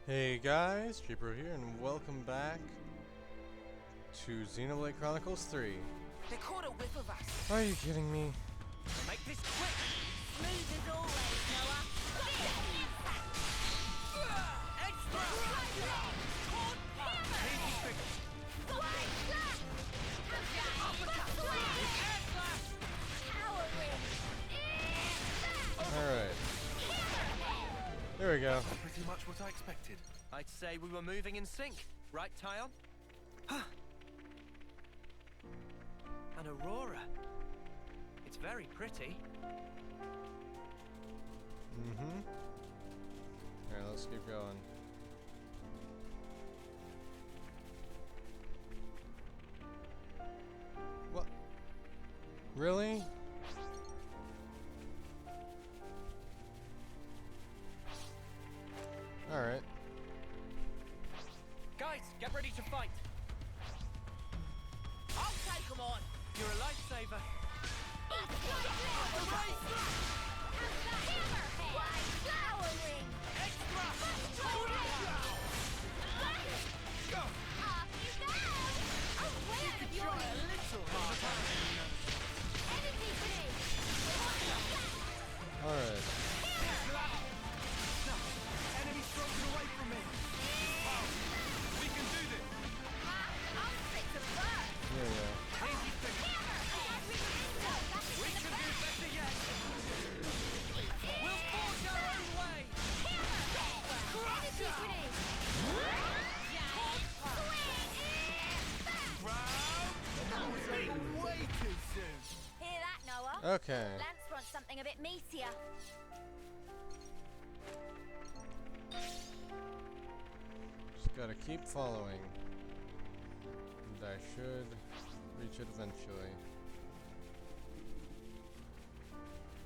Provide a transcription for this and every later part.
Hey guys, Cheaper here, and welcome back to Xenoblade Chronicles 3. They caught a whiff of us. Are you kidding me? Make this quick. Smooth as always, Noah. Extra. Alright. There we go. Pretty much what I expected. I'd say we were moving in sync, right, Tyon? An aurora. It's very pretty. Mm-hmm. Alright, let's keep going. What? Really? Alright. Guys, get ready to fight. I'll take them on. You're a lifesaver. Alright. Enemy broken away from me. We can do this. There we go. Easy fix. We can do better yet. We'll forge our own way. Way too soon. Hear that, Noah? Okay. Lance wants something a bit meatier. Just gotta keep following. And I should reach it eventually.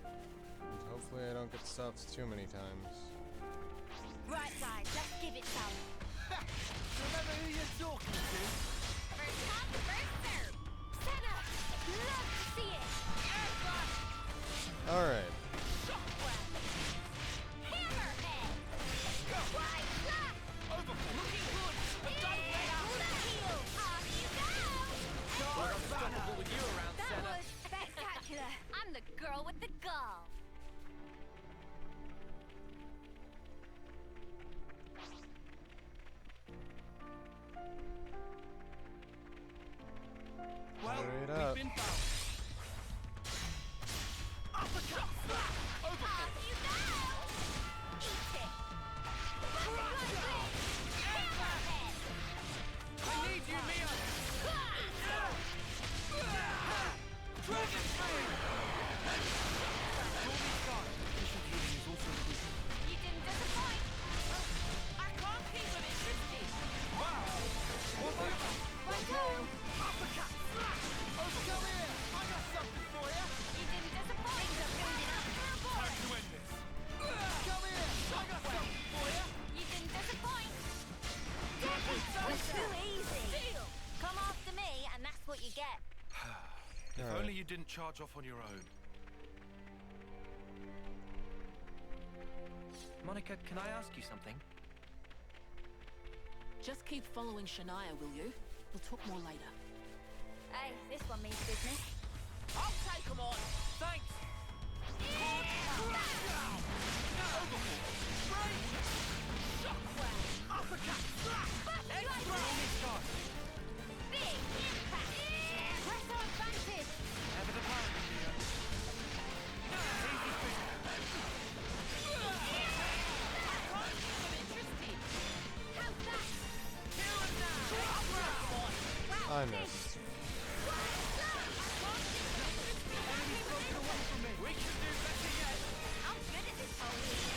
And hopefully I don't get stopped too many times. Right, guys, let's give it some. Remember who you're talking to? First come, first serve. Senna, love to see it. Alright. Shockwave. Hammerhead. Right shot. Looking good. Don't let up. Heel. Off you go. We're unstoppable with you around, That Senna. was spectacular. I'm the girl with the gall. Well, Straight we've up. been found. Uppercut! Overkill! Off you go. Eat it. Hammerhead. I need you, Mia. Dragon Flame! Jordy's gone. Efficient healing is also crucial. You didn't disappoint. I can't keep with it, Christy. Wow! Right-o. Uppercut! Come here! I got something for you! You didn't disappoint. Things are building up for a boy. Time to end this! Come here! I got something for you! You didn't disappoint. It's too easy. Come after me, and that's what you get. If Alright. only you didn't charge off on your own. Monica, can I ask you something? Just keep following Shania, will you? We'll talk more later. Hey, this one means business. I'll take them on. Thanks. Big impact. Press our advantage. Never the pirate, Mia. How's that? I missed. We can do better yet. I'm good at this whole thing.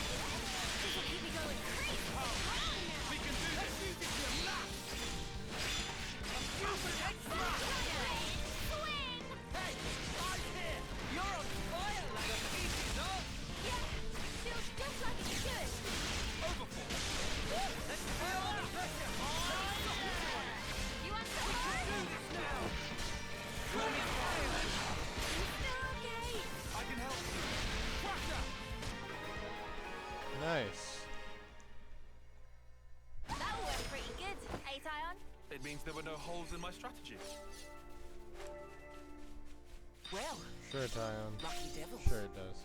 This will keep me going crazy. Come on now. We can do this! Swing. Hey, I'm here. You're on fire, like a piece of. Yeah, feels just like it should. Let's feel the pressure. You want some more? It means there were no holes in my strategy. Well, Sure, Tyon. lucky devil. Sure it does.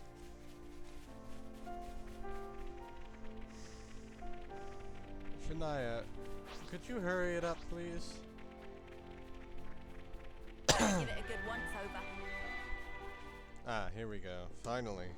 Shania, could you hurry it up, please? Give it a good once over. Ah, here we go. Finally.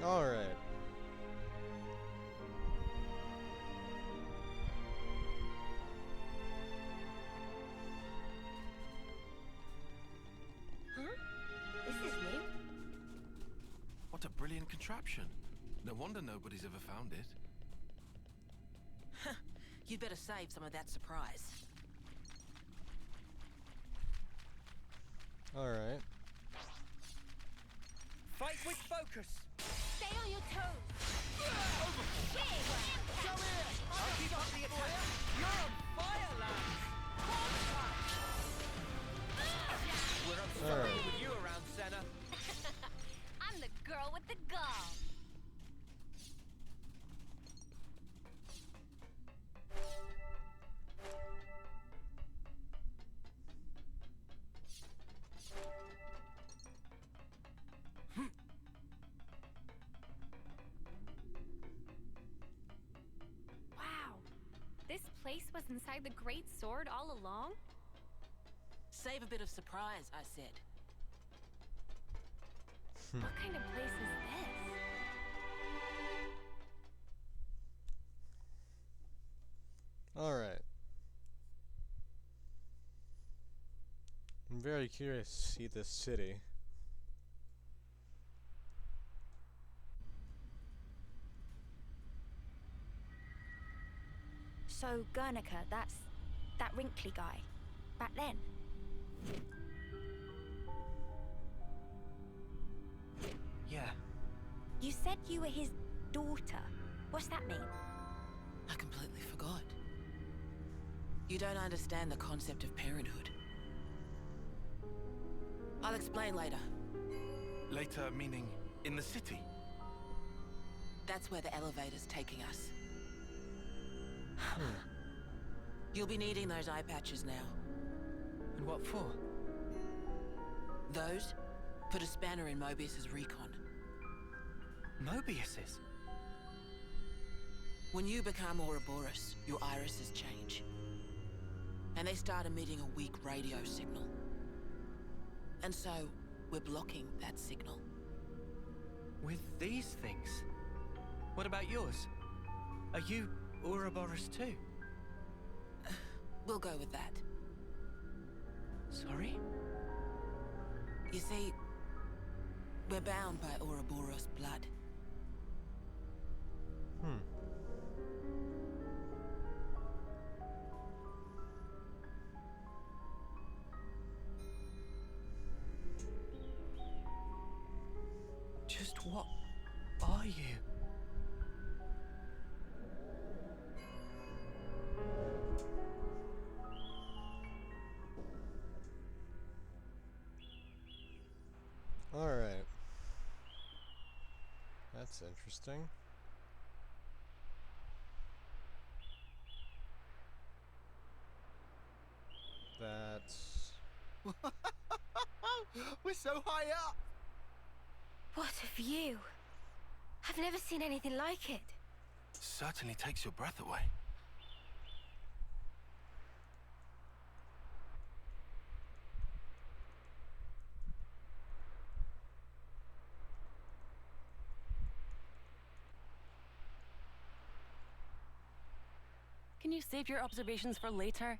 All right. Huh? This is new. What a brilliant contraption. No wonder nobody's ever found it. You'd better save some of that surprise. All right. Fight with focus. Stay on your toes. Big Show here. I'll keep up the attack. You're on fire, lads. We're unstoppable Alright. with you around, Senna. I'm the girl with the gall. Wow. This place was inside the Great Sword all along? Save a bit of surprise, I said. What kind of place is this? All right. I'm very curious to see this city. So, Guernica, that's that wrinkly guy. Back then. Yeah. You said you were his daughter. What's that mean? I completely forgot. You don't understand the concept of parenthood. I'll explain later. Later, meaning in the city. That's where the elevator's taking us. You'll be needing those eye patches now. And what for? Those put a spanner in Mobius's recon. Mobius's? When you become Ouroboros, your irises change. And they start emitting a weak radio signal. And so, we're blocking that signal. With these things? What about yours? Are you Ouroboros too? We'll go with that. Sorry? You see, we're bound by Ouroboros blood. Just what are you? All right. That's interesting. That's... We're so high up! What a view. I've never seen anything like it. Certainly takes your breath away. Can you save your observations for later?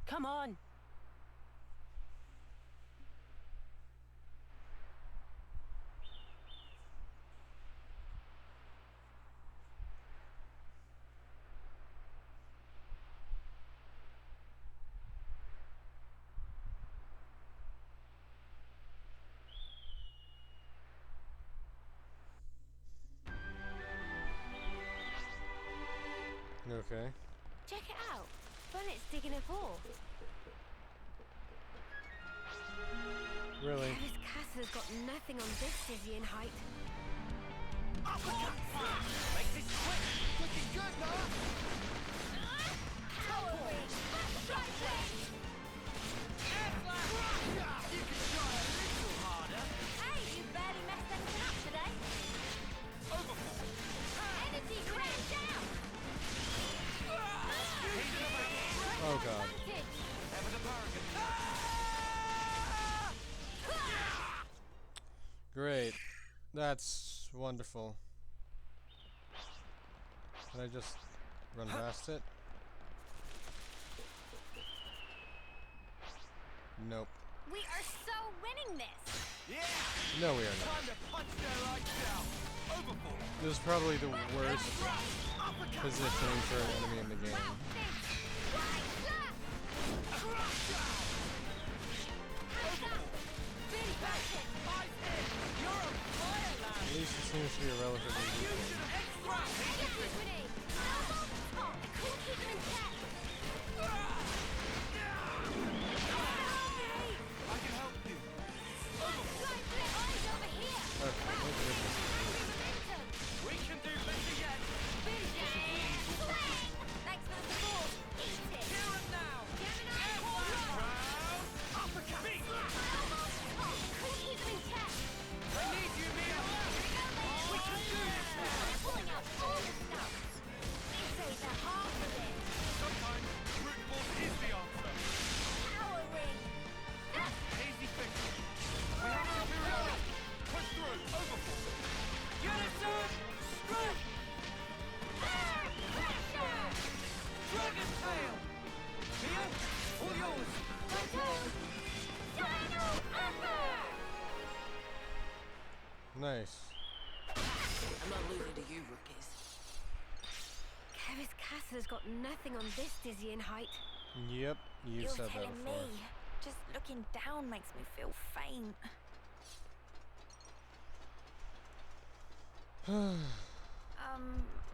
Come on. Okay. Check it out. Bunnet's digging a hole. Really? Kevis Castle's got nothing on this dizzying height. Uppercut! Make this quick! Looking good, huh? Power ring! Backstrike ring! Air flash! You can try a little harder. Hey, you barely messed anything up today. Overfall! Energy ring down! Oh god. Advantage! Never the bargain. Great. That's wonderful. Can I just run past it? Nope. We are so winning this! Yeah! No, we are not. Time to punch their lights out. Overfall! This is probably the worst Uppercut! positioning for an enemy in the game. At least it seems to be a relatively weak one. I can help you. Okay, thank goodness. We can do better yet. Thanks for the support. Eat it. Here and now. Gemini Round. Uppercut. Beat. Keep them in check. I need you, Mia. We can do this now. Pulling out all the stuff. This ain't the half of it. Sometimes brute force is the answer. Power ring. Easy fix. We have superiority. Push through. Overfall. Unison. Strike. Pressure. Dragon tail. Mia, all yours. My turn. Dino Upper. Nice. I'm not losing to you, rookies. Kevis Castle's got nothing on this dizzying height. Yep, you You're said that telling before. me. Just looking down makes me feel faint.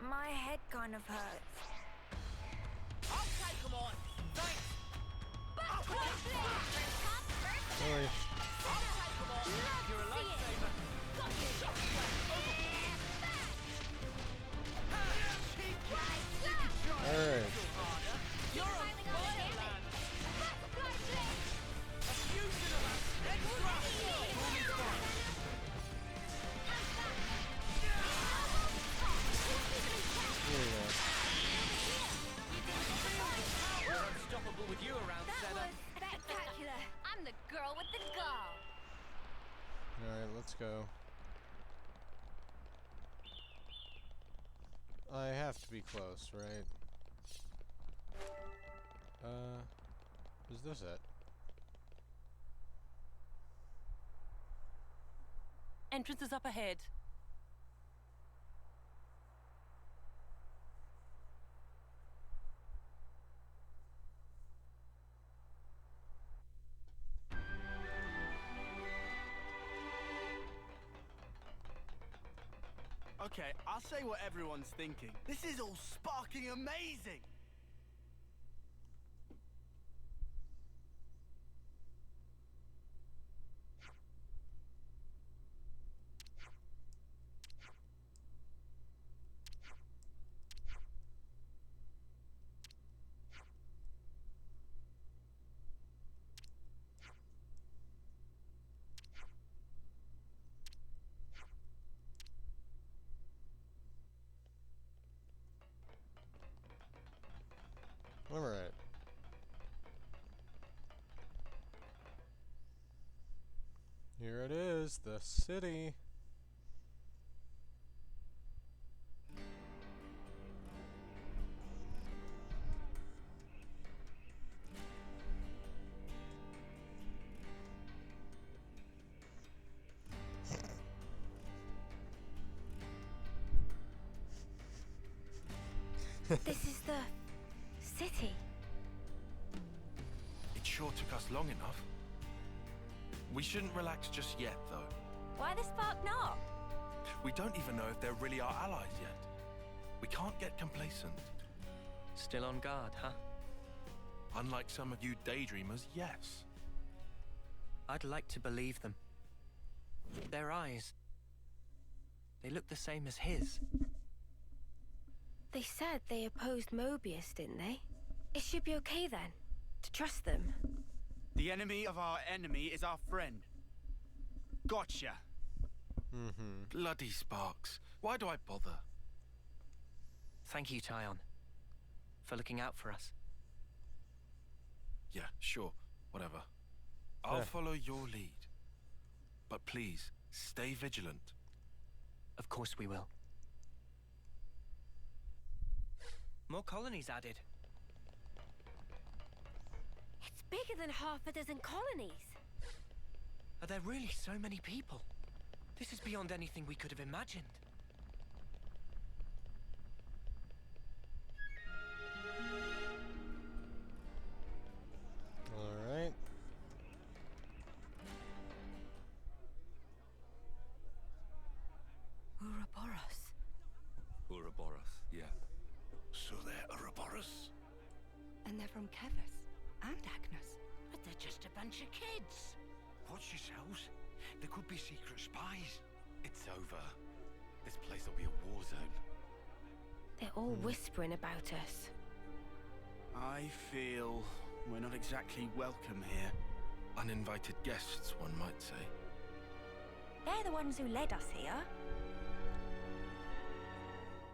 My head kind of hurts. I'll take 'em on. Thanks. Really? I'll take 'em on. You're a lifesaver. Alright. You're on fire, lad. A fusion of us. Extra. Here we go. We're unstoppable with you around, That Senna. was spectacular. I'm the girl with the gall. Alright, let's go. I have to be close, right? Is this it? Entrance is up ahead. Okay, I'll say what everyone's thinking. This is all sparking amazing! Alright. Here it is, the city. This is the city. It sure took us long enough. We shouldn't relax just yet, though. Why the spark not? We don't even know if they're really our allies yet. We can't get complacent. Still on guard, huh? Unlike some of you daydreamers, yes. I'd like to believe them. Their eyes, they look the same as his. They said they opposed Mobius, didn't they? It should be okay then, to trust them. The enemy of our enemy is our friend. Gotcha. Bloody Sparks. Why do I bother? Thank you, Tyon, for looking out for us. Yeah, sure. Whatever. I'll follow your lead. But please, stay vigilant. Of course we will. More colonies added. It's bigger than half a dozen colonies. Are there really so many people? This is beyond anything we could have imagined. All right. Ouroboros, yeah. So they're Ouroboros? And they're from Kevus and Agnes. But they're just a bunch of kids. Watch yourselves. There could be secret spies. It's over. This place will be a war zone. They're all whispering about us. I feel we're not exactly welcome here. Uninvited guests, one might say. They're the ones who led us here.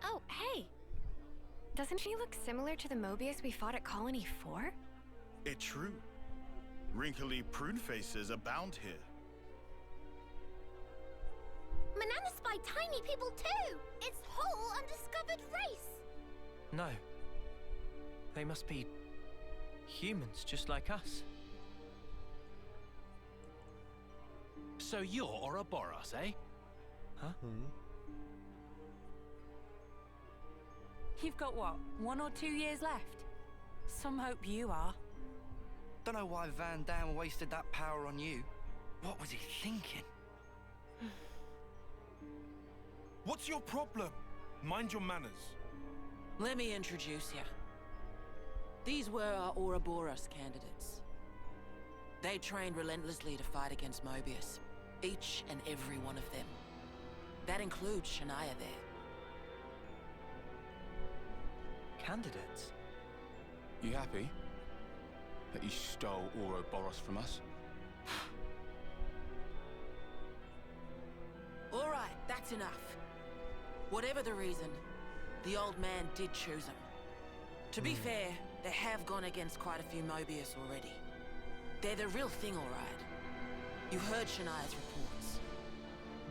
Oh, hey. Doesn't she look similar to the Mobius we fought at Colony 4? It's true. Wrinkly prune faces abound here. Manana spy tiny people too! It's whole undiscovered race! No. They must be humans, just like us. So you're Ouroboros, eh? Huh? You've got what, 1 or 2 years left? Some hope you are. Don't know why Van Dam wasted that power on you. What was he thinking? What's your problem? Mind your manners. Let me introduce you. These were our Ouroboros candidates. They trained relentlessly to fight against Mobius. Each and every one of them. That includes Shania there. Candidates? You happy that you stole Ouroboros from us? All right, that's enough. Whatever the reason, the old man did choose them. To be fair, they have gone against quite a few Mobius already. They're the real thing, all right. You heard Shania's reports.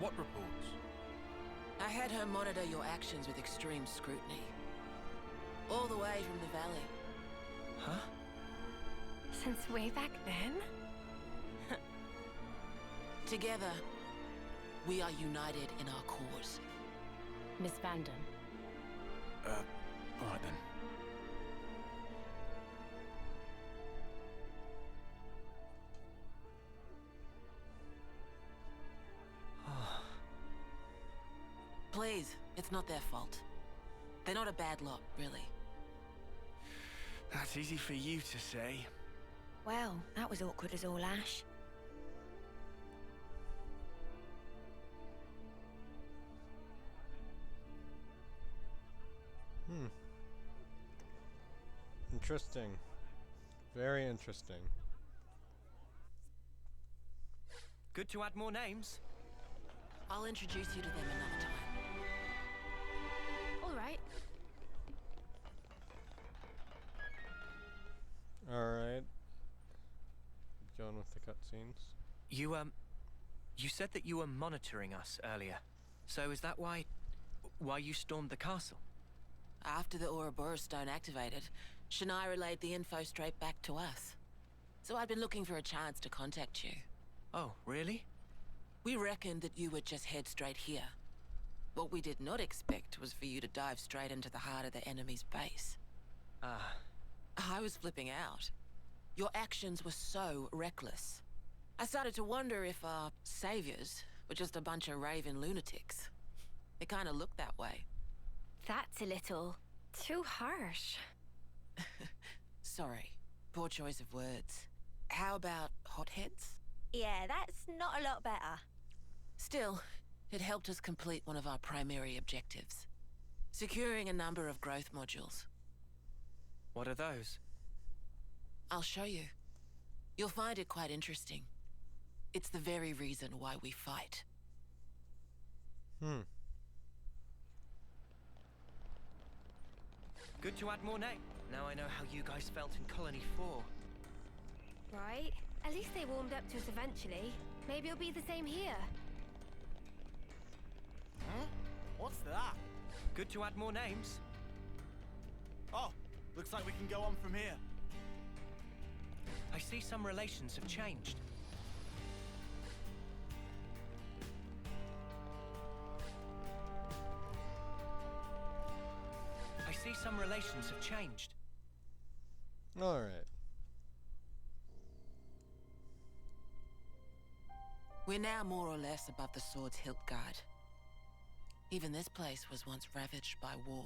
What reports? I had her monitor your actions with extreme scrutiny. All the way from the valley. Huh? Since way back then? Together, we are united in our cause. Miss Vandam. All right then. Please, it's not their fault. They're not a bad lot, really. That's easy for you to say. Well, that was awkward as all ash. Interesting. Very interesting. Good to add more names. I'll introduce you to them another time. All right. Alright. Going with the cutscenes. You said that you were monitoring us earlier. So is that why you stormed the castle? After the Ouroboros stone activated, Shania relayed the info straight back to us. So I'd been looking for a chance to contact you. Oh, really? We reckoned that you would just head straight here. What we did not expect was for you to dive straight into the heart of the enemy's base. Ah, I was flipping out. Your actions were so reckless. I started to wonder if our saviors were just a bunch of raving lunatics. It kind of looked that way. That's a little too harsh. Sorry, poor choice of words. How about hotheads? Yeah, that's not a lot better. Still, it helped us complete one of our primary objectives. Securing a number of growth modules. what are those? I'll show you. You'll find it quite interesting. It's the very reason why we fight. Good to add more name. Now I know how you guys felt in Colony 4. Right? At least they warmed up to us eventually. Maybe it'll be the same here. Huh? What's that? Good to add more names. Oh, looks like we can go on from here. I see some relations have changed. I see some relations have changed. All right. We're now more or less above the sword's hilt guard. Even this place was once ravaged by war.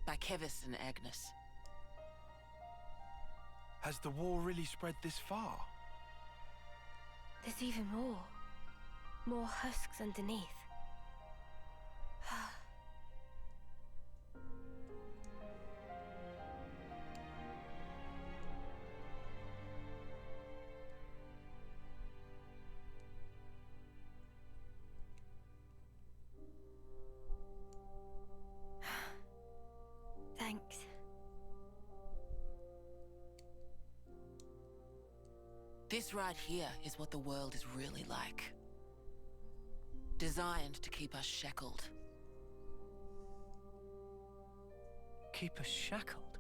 By Kevis and Agnes. Has the war really spread this far? There's even more. More husks underneath. Thanks. This right here is what the world is really like. Designed to keep us shackled. Keep us shackled?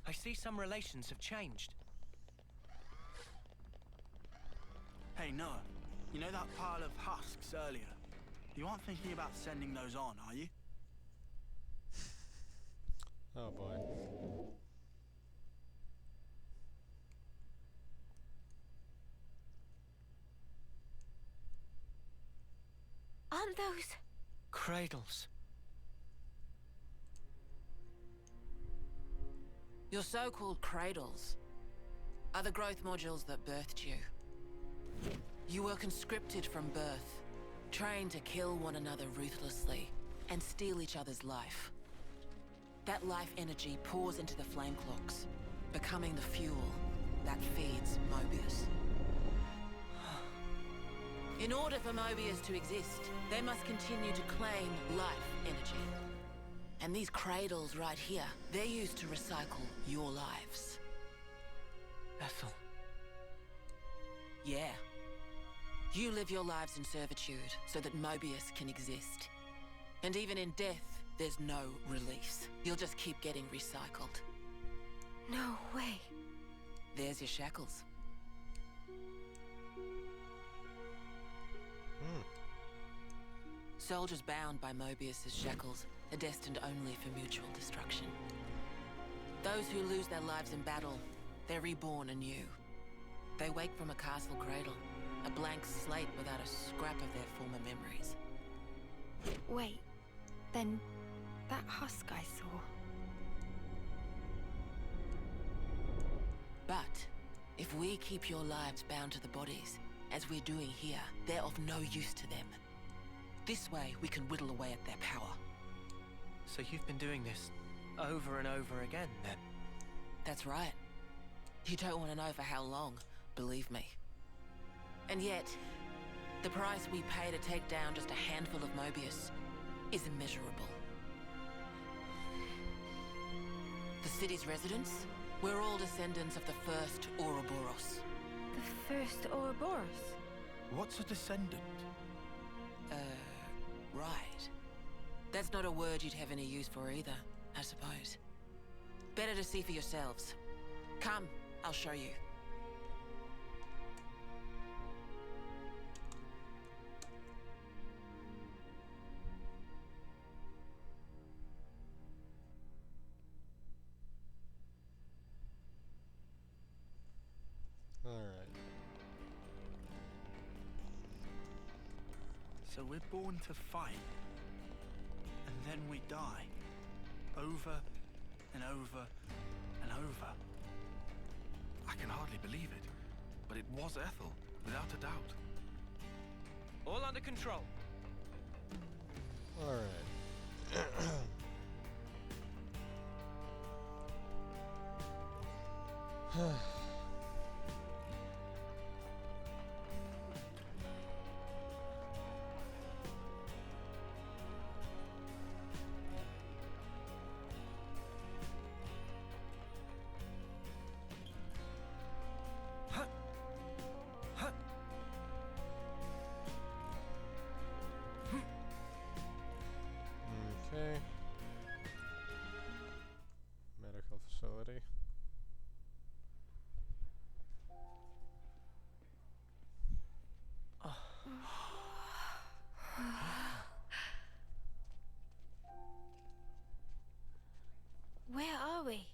I see some relations have changed. Hey, Noah. You know that pile of husks earlier? You aren't thinking about sending those on, are you? Oh boy. Aren't those... Cradles. Your so-called cradles are the growth modules that birthed you. You were conscripted from birth, trained to kill one another ruthlessly and steal each other's life. That life energy pours into the flame clocks, becoming the fuel that feeds Mobius. In order for Mobius to exist, they must continue to claim life energy. And these cradles right here, they're used to recycle your lives. Ethel. Yeah. You live your lives in servitude so that Mobius can exist. And even in death, there's no release. You'll just keep getting recycled. No way. There's your shackles. Soldiers bound by Mobius's shackles are destined only for mutual destruction. Those who lose their lives in battle, they're reborn anew. They wake from a castle cradle, a blank slate without a scrap of their former memories. Wait, then that husk I saw... But if we keep your lives bound to the bodies, as we're doing here, they're of no use to them. This way, we can whittle away at their power. So you've been doing this over and over again, then? That's right. You don't want to know for how long, believe me. And yet, the price we pay to take down just a handful of Mobius is immeasurable. The city's residents, we're all descendants of the first Ouroboros. The first Ouroboros? What's a descendant? Right. That's not a word you'd have any use for either, I suppose. Better to see for yourselves. Come, I'll show you. Alright. So we're born to fight, and then we die. Over and over and over. I can hardly believe it, but it was Ethel, without a doubt. All under control. Alright. Okay. Medical facility. Where are we?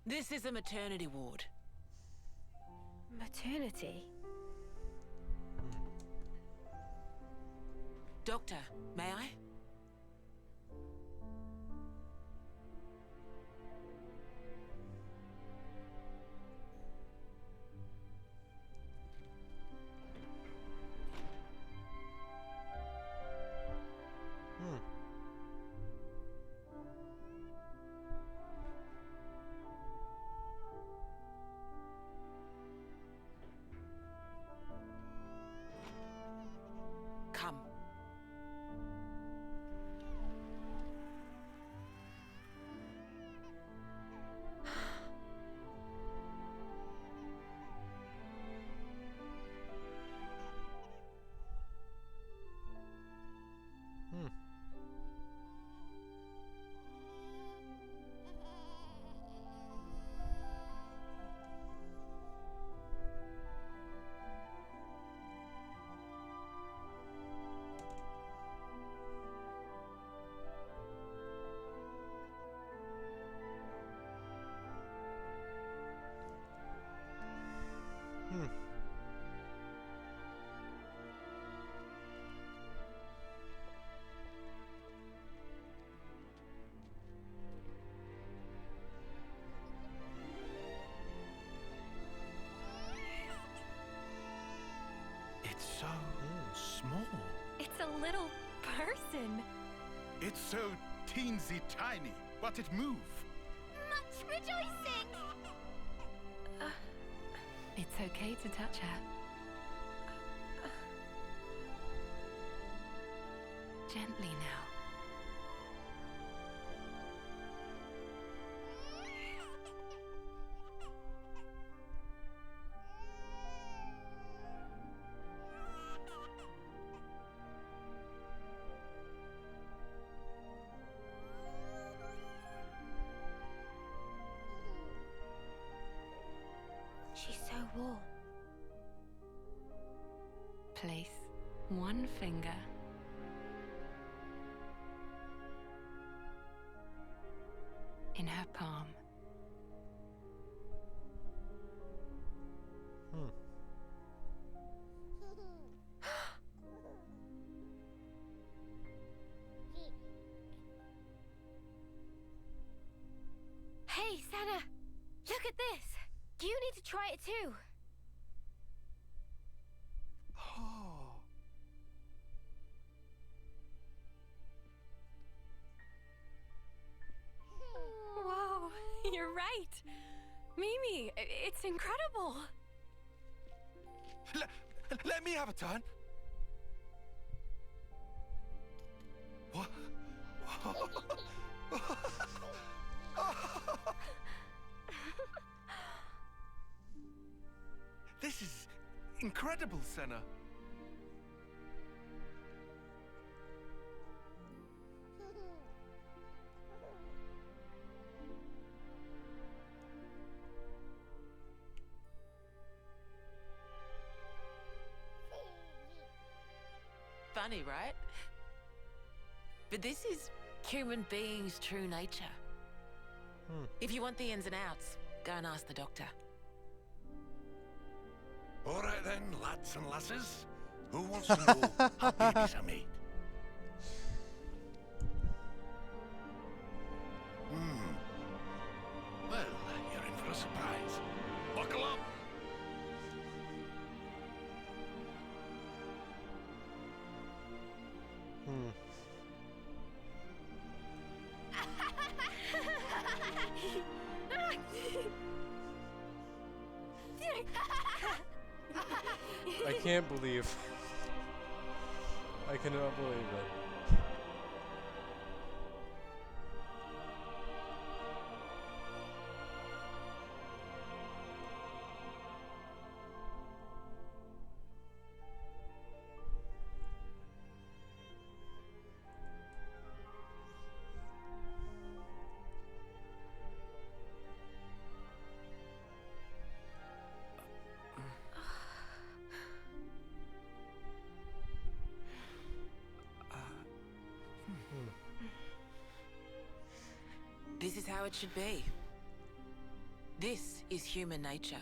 This is a maternity ward. Maternity? Doctor, may I? Come. It's so small. It's a little person. It's so teensy tiny, but it moves. Much rejoicing! It's okay to touch her. Gently now. She's so warm. Place one finger in her palm. Hey, Sana! Look at this! You need to try it too! Oh. Whoa, you're right. Mimi, it's incredible. Let me have a turn. What? This is incredible, Senna. funny, right? But this is human beings' true nature. If you want the ins and outs, go and ask the doctor. All right then, lads and lasses. Who wants to know how babies are made? Well, you're in for a surprise. Buckle up. I can't believe. I cannot believe it. This is how it should be. This is human nature.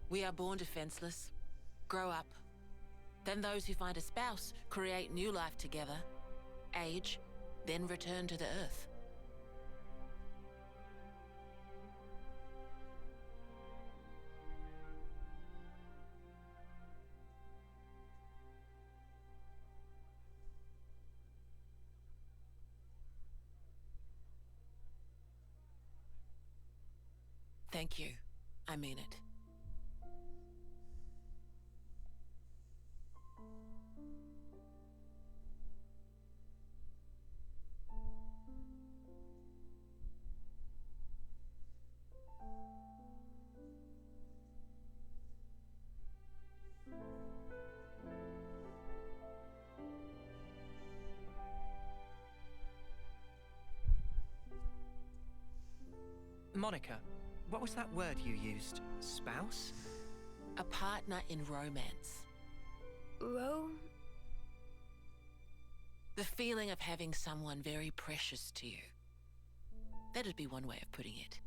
We are born defenseless, grow up. Then those who find a spouse create new life together, age, then return to the earth. Thank you. I mean it. Monica, what was that word you used? Spouse? A partner in romance. The feeling of having someone very precious to you. That'd be one way of putting it.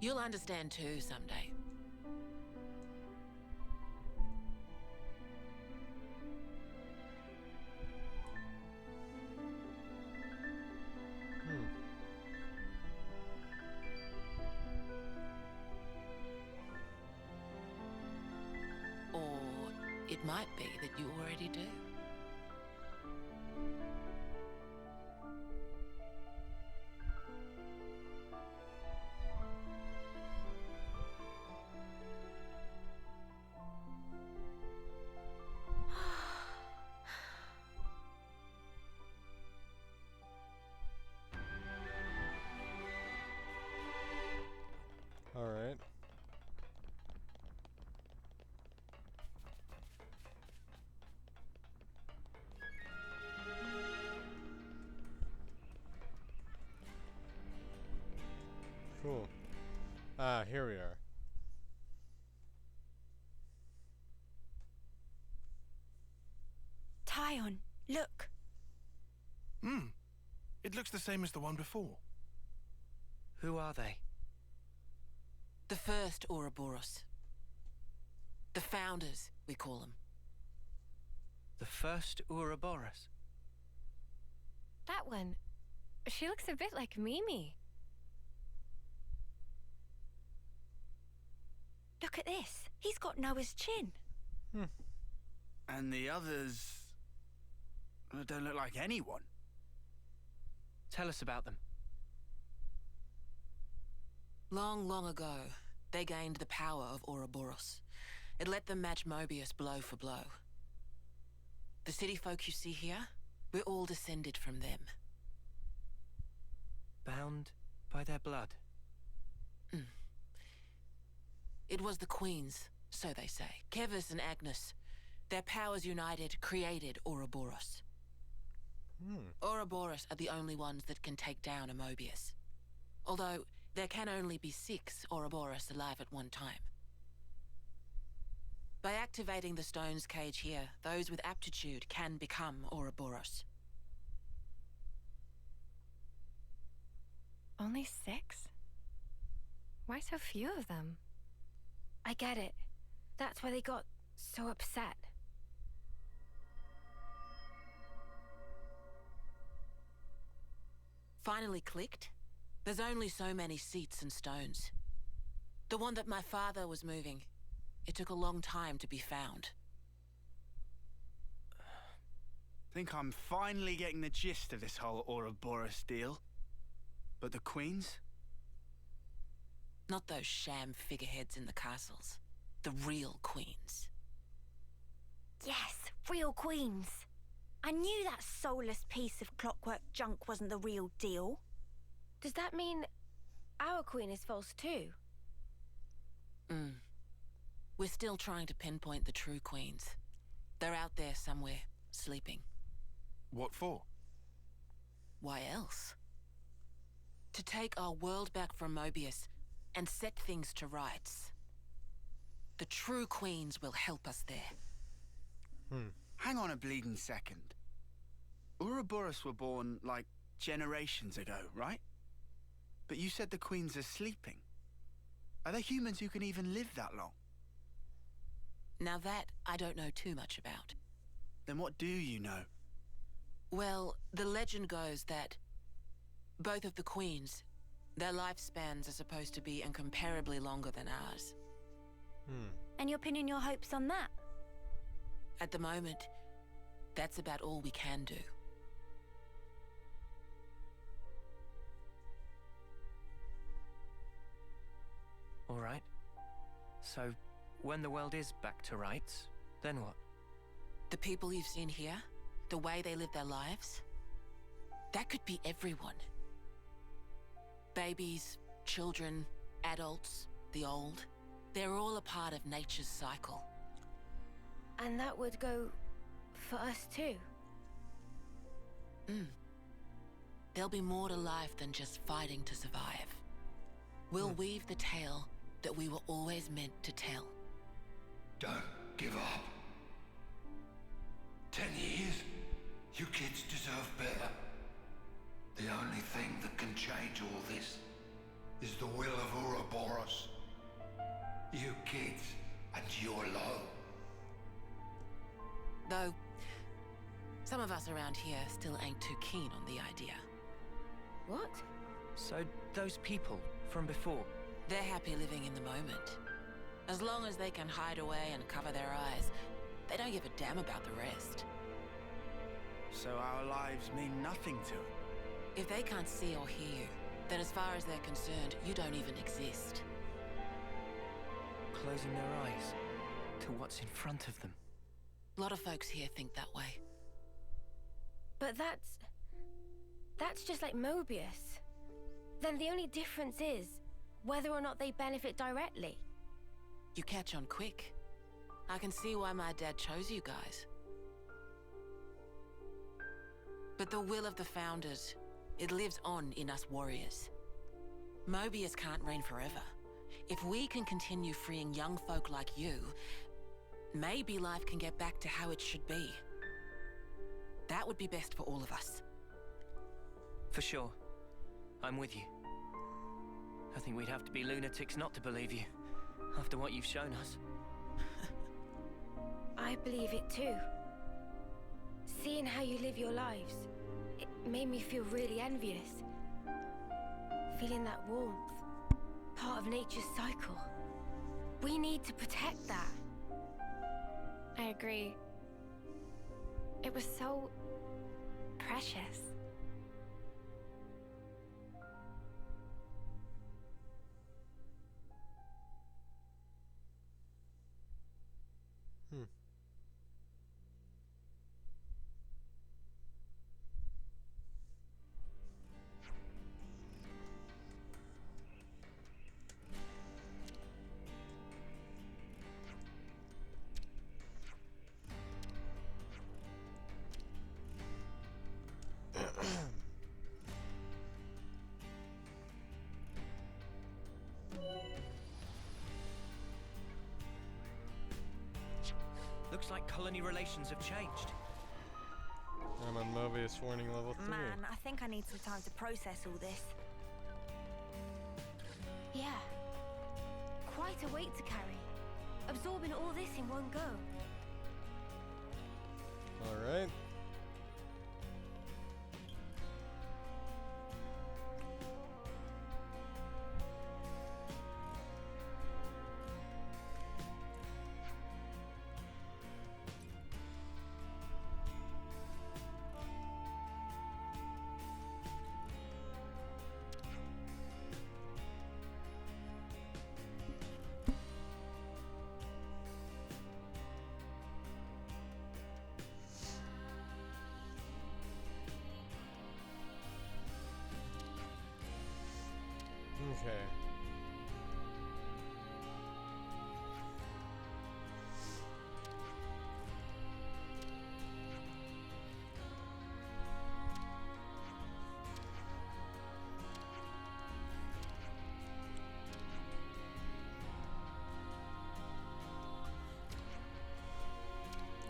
You'll understand too someday. Or it might be that you already do. All right. Cool. Ah, here we are. Tyon, look. It looks the same as the one before. Who are they? The first Ouroboros. The founders, we call them. The first Ouroboros? That one. She looks a bit like Mimi. Look at this. He's got Noah's chin. And the others don't look like anyone. Tell us about them. Long, long ago, they gained the power of Ouroboros. It let them match Mobius blow for blow. The city folk you see here, we're all descended from them. Bound by their blood? It was the Queens, so they say. Kevis and Agnes. Their powers united created Ouroboros. Ouroboros are the only ones that can take down a Mobius. Although, there can only be 6 Ouroboros alive at one time. By activating the stone's cage here, those with aptitude can become Ouroboros. Only 6? Why so few of them? I get it. That's why they got so upset. Finally clicked? There's only so many seats and stones. The one that my father was moving, it took a long time to be found. Think I'm finally getting the gist of this whole Ouroboros deal. But the Queens? Not those sham figureheads in the castles. The real Queens. Yes, real queens. I knew that soulless piece of clockwork junk wasn't the real deal. Does that mean our queen is false too? We're still trying to pinpoint the true Queens. They're out there somewhere, sleeping. What for? Why else? To take our world back from Mobius and set things to rights. The true Queens will help us there. Hang on a bleeding second. Ouroboros were born, like, generations ago, right? But you said the Queens are sleeping. Are there humans who can even live that long? Now that, I don't know too much about. Then what do you know? Well, the legend goes that both of the Queens, their lifespans are supposed to be incomparably longer than ours. And you're pinning your hopes on that? At the moment, that's about all we can do. All right. So, when the world is back to rights, then what? The people you've seen here, the way they live their lives, that could be everyone. Babies, children, adults, the old, they're all a part of nature's cycle. And that would go for us too? There'll be more to life than just fighting to survive. We'll weave the tale that we were always meant to tell. Don't give up. 10 years? You kids deserve better. The only thing that can change all this is the will of Ouroboros. You kids and your low. Though, some of us around here still ain't too keen on the idea. What? So, those people from before? They're happy living in the moment. As long as they can hide away and cover their eyes, they don't give a damn about the rest. So our lives mean nothing to it? If they can't see or hear you, then as far as they're concerned, you don't even exist. Closing their eyes to what's in front of them. A lot of folks here think that way. But that's just like Mobius. Then the only difference is whether or not they benefit directly. You catch on quick. I can see why my dad chose you guys. But the will of the Founders, it lives on in us warriors. Mobius can't reign forever. If we can continue freeing young folk like you, maybe life can get back to how it should be. That would be best for all of us. For sure. I'm with you. I think we'd have to be lunatics not to believe you, after what you've shown us. I believe it too. Seeing how you live your lives, it made me feel really envious. Feeling that warmth, part of nature's cycle. We need to protect that. I agree. It was so precious. Looks like colony relations have changed. I'm on Mobius warning level 3. Man, I think I need some time to process all this. Yeah. Quite a weight to carry. Absorbing all this in one go. Alright. Okay.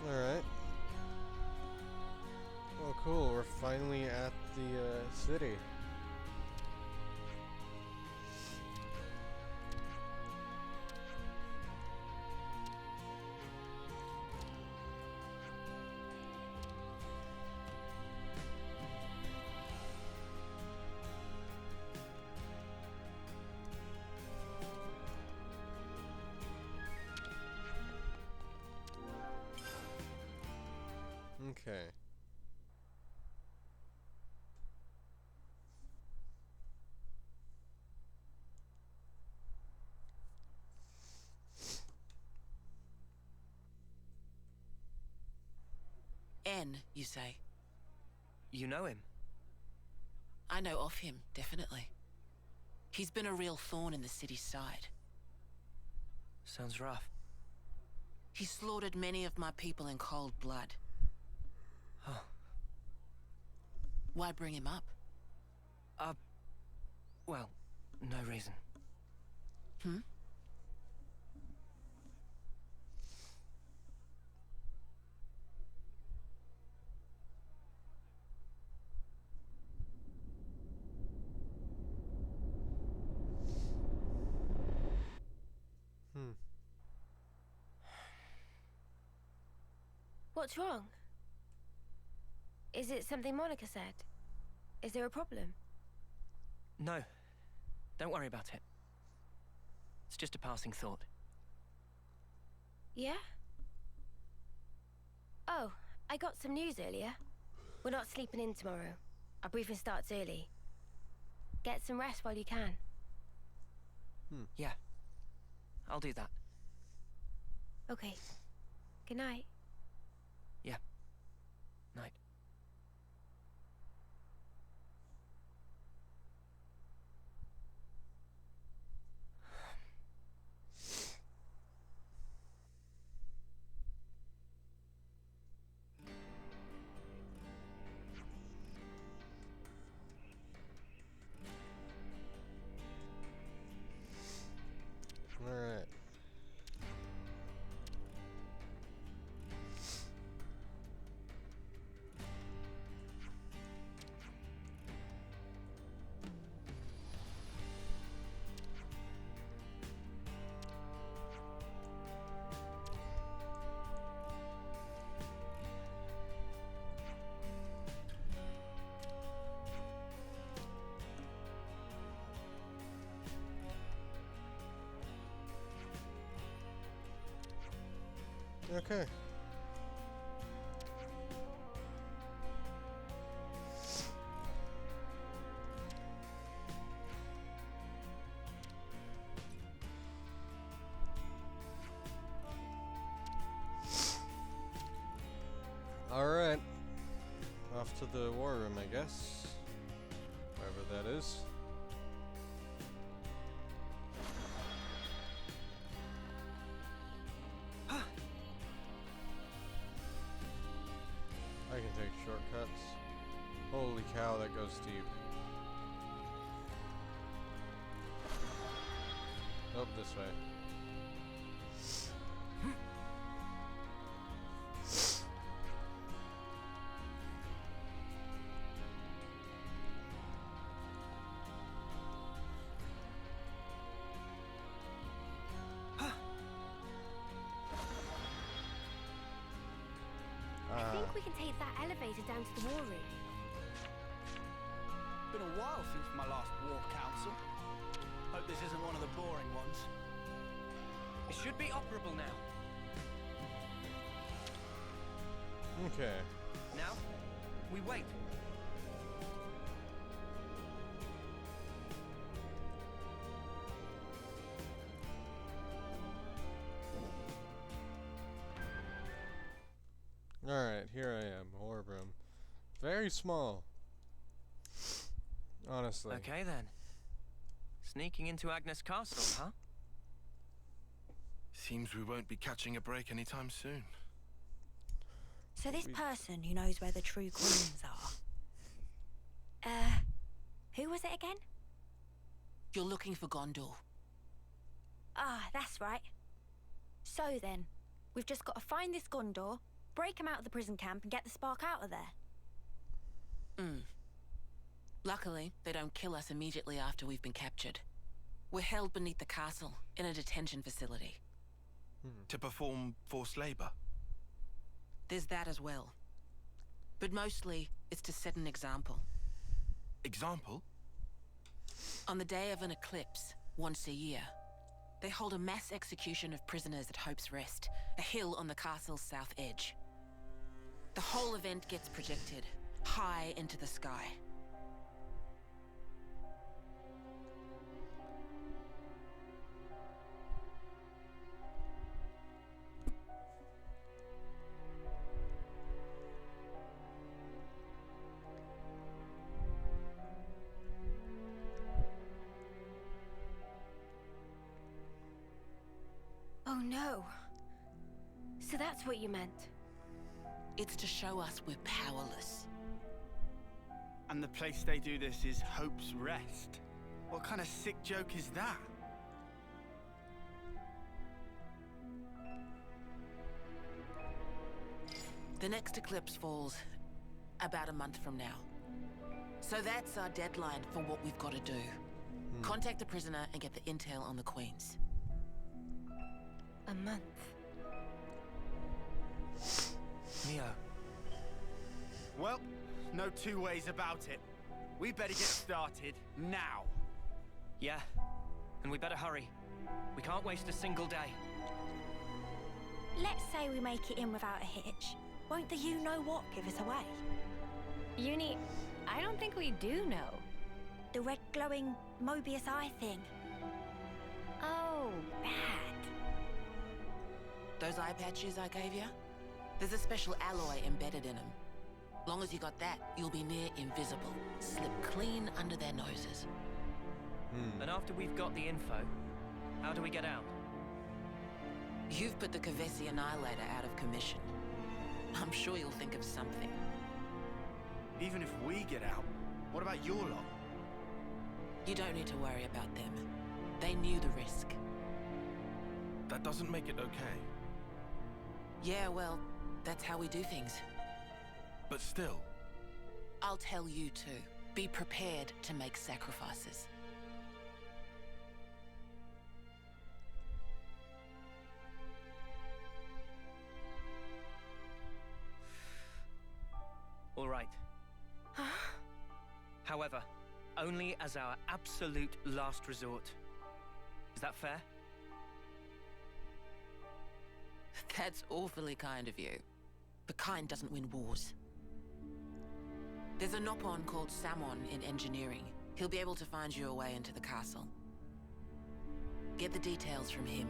Alright. Well, cool. We're finally at the city. Okay. N, you say? You know him? I know of him, definitely. He's been a real thorn in the city's side. Sounds rough. He slaughtered many of my people in cold blood. Oh. Why bring him up? Well, no reason. Hmm? What's wrong? Is it something Monica said? Is there a problem? No. Don't worry about it. It's just a passing thought. Yeah? Oh, I got some news earlier. We're not sleeping in tomorrow. Our briefing starts early. Get some rest while you can. Yeah. I'll do that. Okay. Good night. Yeah. Night. Alright. Okay. Alright. Off to the war room, I guess. Wherever that is. I can take shortcuts. Holy cow, that goes deep. Oh, this way. I think we can take that elevator down to the war room. Been a while since my last war council. Hope this isn't one of the boring ones. It should be operable now. Okay. Now, we wait. Alright, here I am, orb room. Very small. Honestly. Okay then. Sneaking into Agnes Castle, huh? Seems we won't be catching a break anytime soon. So this person who knows where the true queens are. Who was it again? You're looking for Gondor. Ah, that's right. So then, we've just got to find this Gondor, break him out of the prison camp and get the spark out of there. Luckily, they don't kill us immediately after we've been captured. We're held beneath the castle, in a detention facility. To perform forced labor? There's that as well. But mostly, it's to set an example. Example? On the day of an eclipse, once a year, they hold a mass execution of prisoners at Hope's Rest, a hill on the castle's south edge. The whole event gets projected, high into the sky. Oh no. So that's what you meant. It's to show us we're powerless. And the place they do this is Hope's Rest. What kind of sick joke is that? The next eclipse falls about a month from now. So that's our deadline for what we've got to do. Contact the prisoner and get the intel on the queens. A month. Mio. Well, no two ways about it. We better get started now. Yeah, and we better hurry. We can't waste a single day. Let's say we make it in without a hitch. Won't the you-know-what give us away? Uni, I don't think we do know. The red glowing Mobius eye thing. Oh, bad. Those eye patches I gave you? There's a special alloy embedded in them. Long as you got that, you'll be near invisible. Slip clean under their noses. And after we've got the info, how do we get out? You've put the Kavesi Annihilator out of commission. I'm sure you'll think of something. Even if we get out, what about your lot? You don't need to worry about them. They knew the risk. That doesn't make it okay. Yeah, well, that's how we do things. But still. I'll tell you too. Be prepared to make sacrifices. All right. However, only as our absolute last resort. Is that fair? That's awfully kind of you. But kind doesn't win wars. There's a Nopon called Samon in engineering. He'll be able to find you a way into the castle. Get the details from him.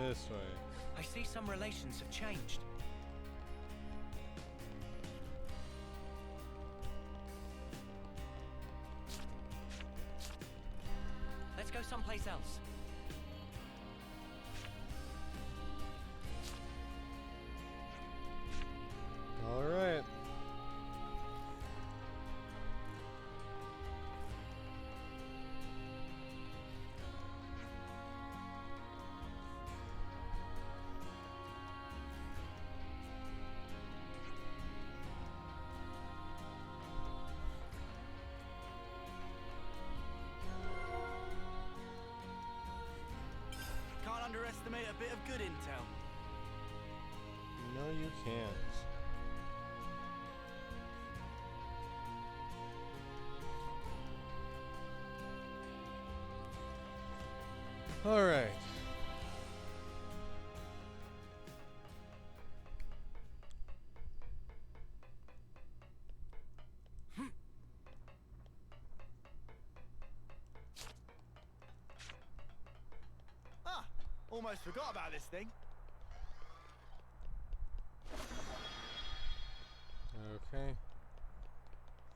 This way. I see some relations have changed. Let's go someplace else. All right. Can't underestimate a bit of good intel. No, you can't. All right. Ah, almost forgot about this thing. Okay.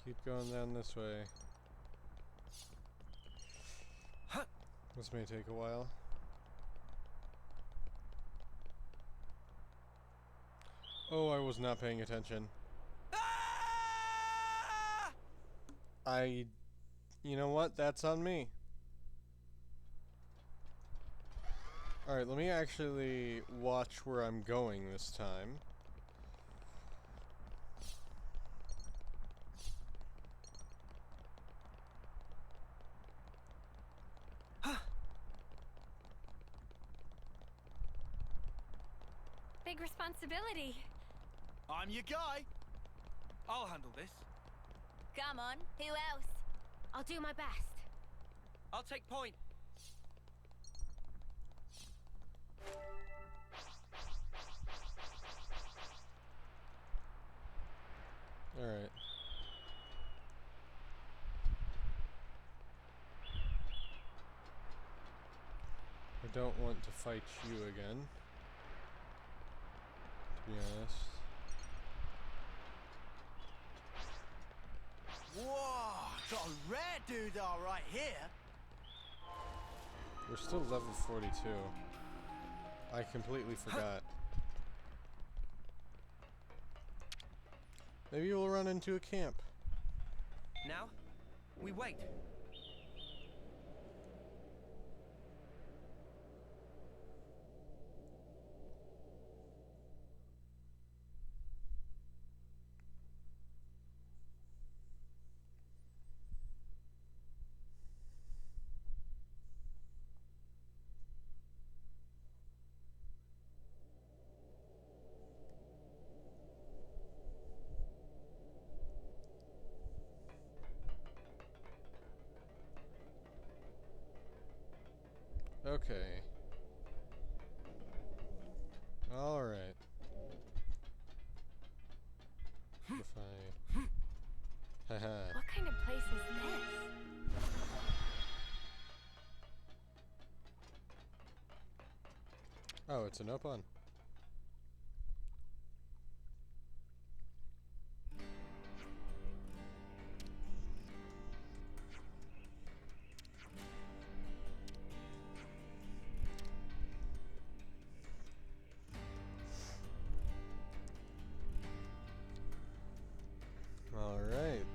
Keep going down this way. This may take a while. Oh, I was not paying attention. You know what? That's on me. Alright, let me actually watch where I'm going this time. Big responsibility. I'm your guy. I'll handle this. Come on, who else? I'll do my best. I'll take point. Alright. I don't want to fight you again, to be honest. Whoa, got a rare doodah right here. We're still level 42. I completely forgot. Maybe we'll run into a camp. Now, we wait. Okay. Alright. If I... Haha. What kind of place is this? Oh, it's an open. All right.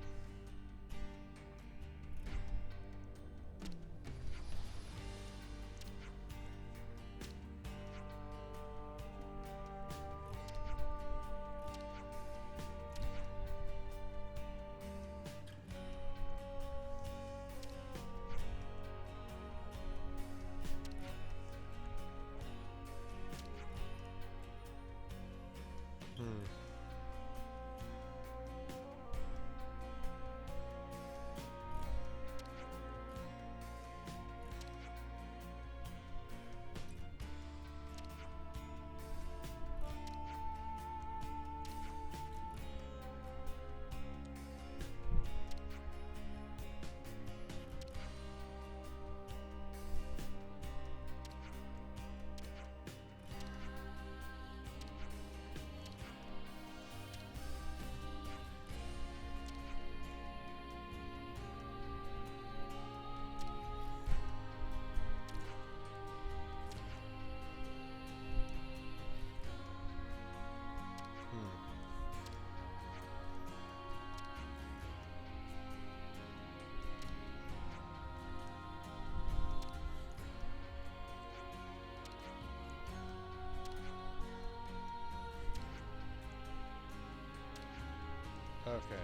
Okay.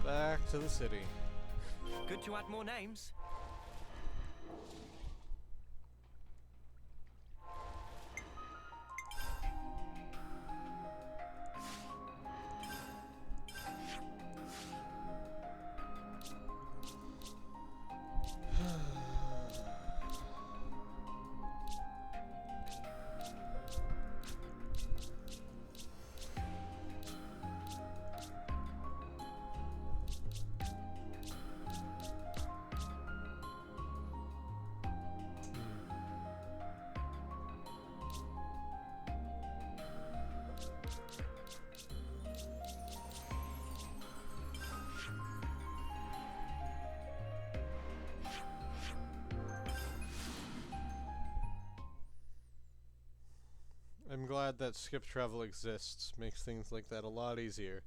Back to the city. Good to add more names. I'm glad that skip travel exists. Makes things like that a lot easier.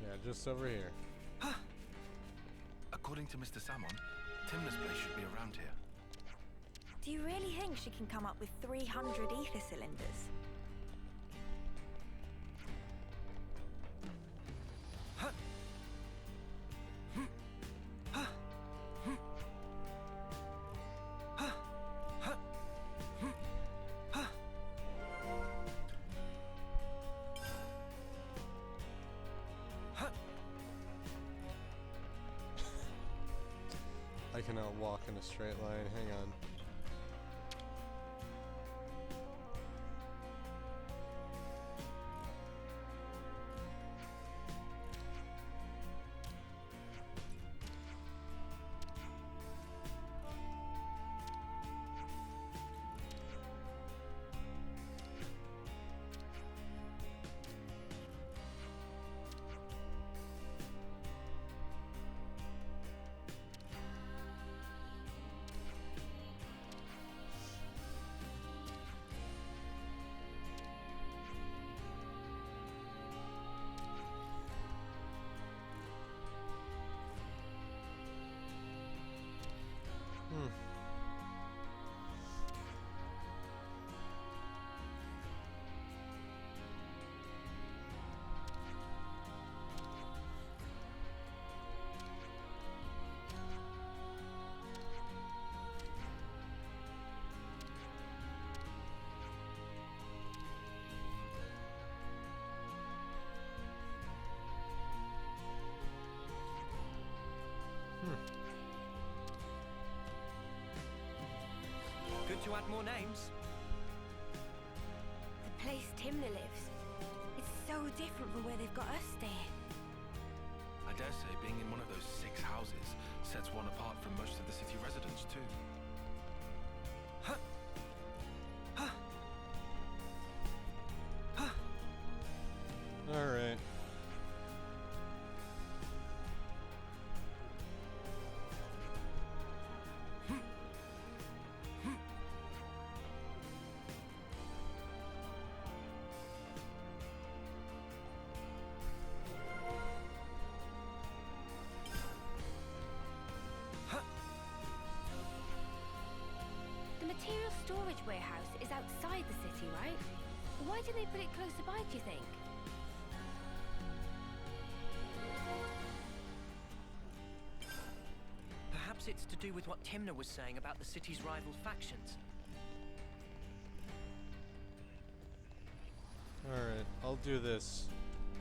Yeah, just over here. According to Mr. Salmon, Timna's place should be around here. Do you really think she can come up with 300 ether cylinders? I cannot walk in a straight line. Hang on. Good to add more names. The place Timna lives. It's so different from where they've got us staying. I dare say being in one of those 6 houses sets one apart from most of the city residents too. All right. The material storage warehouse is outside the city, right? Why didn't they put it closer by, do you think? Perhaps it's to do with what Timna was saying about the city's rival factions. Alright, I'll do this.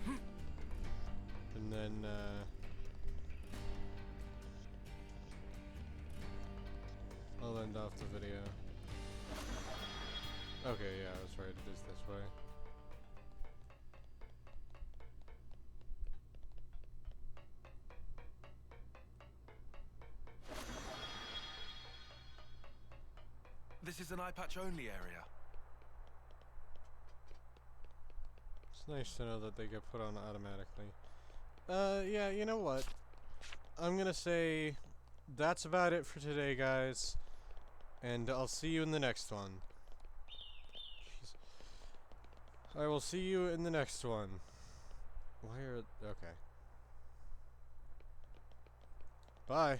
And then, I'll end off the video. Okay, yeah, I was right, it is this way. This is an eye patch only area. It's nice to know that they get put on automatically. Yeah, you know what? I'm gonna say that's about it for today, guys. And I'll see you in the next one. Jeez. I will see you in the next one. Why are... Okay. Bye.